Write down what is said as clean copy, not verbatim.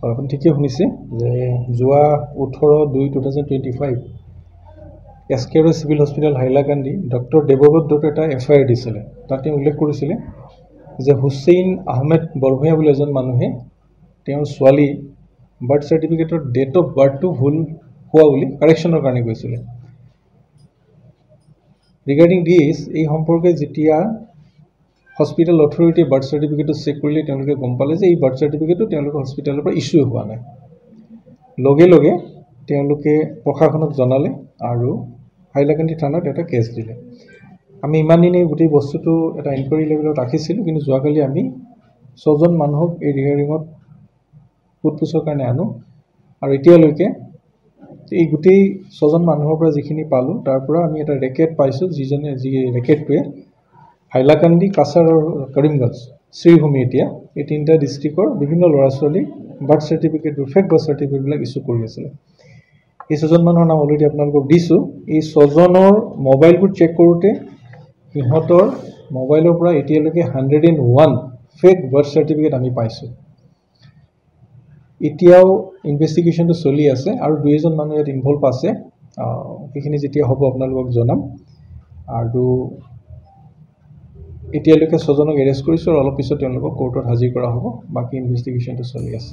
আপুনি ঠিকই শুনিছে যে যোৱা 18/2/2025 এছকেৰ civil hospital Hailakandi doctor Debabrata Dutta এটা এফআইআৰ দিছিলে। তাতে উল্লেখ কৰিছিলে যে হুছেইন আহমেদ বৰভূঞা বুলি এজন মানুহে তেওঁৰ ছোৱালী বাৰ্থ চাৰ্টিফিকেটৰ ডেট অফ বাৰ্থটো ভুল হোৱা বুলি কাৰেকশ্যনৰ কাৰণে গৈছিলে। ৰিগাৰ্ডিং দিছ এই সম্পৰ্কে যেতিয়া হস্পিটেল অথৰিটিয়ে বাৰ্থ চাৰ্টিফিকেটটো চেক কৰিলে তেওঁলোকে গম পালে যে এই বাৰ্থ চাৰ্টিফিকেটটো তেওঁলোকৰ হস্পিটেলৰ পৰা ইছ্যু হোৱা নাই। লগে লগে তেওঁলোকে প্ৰশাসনক জনালে আৰু হাইলাকান্দি থানাত এটা কেছ দিলে। আমি ইমান দিনেই গোটেই বস্তুটো এটা এনকুৱাৰী লেভেলত ৰাখিছিলোঁ, কিন্তু যোৱাকালি আমি 6জন মানুহক এই ৰিহাৰিঙত সোধপোছৰ কাৰণে আনো আৰু এতিয়ালৈকে এই গোটেই 6জন মানুহৰ পৰা যিখিনি পালোঁ তাৰ পৰা আমি এটা ৰেকেট পাইছোঁ, যি ৰেকেটটোৱে হাইলাকান্দি, কাছাৰ আৰু কৰিমগঞ্জ, শ্ৰীভূমি এতিয়া এই 3টা ডিষ্ট্ৰিক্টৰ বিভিন্ন ল'ৰা ছোৱালীক বাৰ্থ চাৰ্টিফিকেটবোৰ ফেক বাৰ্থ চাৰ্টিফিকেটবিলাক ইছ্যু কৰি আছিলে। এই 6জন মানুহৰ নাম অলৰেডি আপোনালোকক দিছোঁ। এই 6জনৰ মোবাইলবোৰ চেক কৰোঁতে সিহঁতৰ মোবাইলৰ পৰা এতিয়ালৈকে 101 ফেক বাৰ্থ চাৰ্টিফিকেট আমি পাইছোঁ। এতিয়াও ইনভেষ্টিগেশ্যনটো চলি আছে আৰু 2জন মানুহ ইয়াত ইনভলভ আছে। সেইখিনি যেতিয়া হ'ব আপোনালোকক জনাম। আৰু এতিয়ালৈকে 6জনক এৰেষ্ট কৰিছোঁ আৰু অলপ পিছত তেওঁলোকক কোৰ্টত হাজিৰ কৰা হ'ব। বাকী ইনভেষ্টিগেশ্যনটো চলি আছে।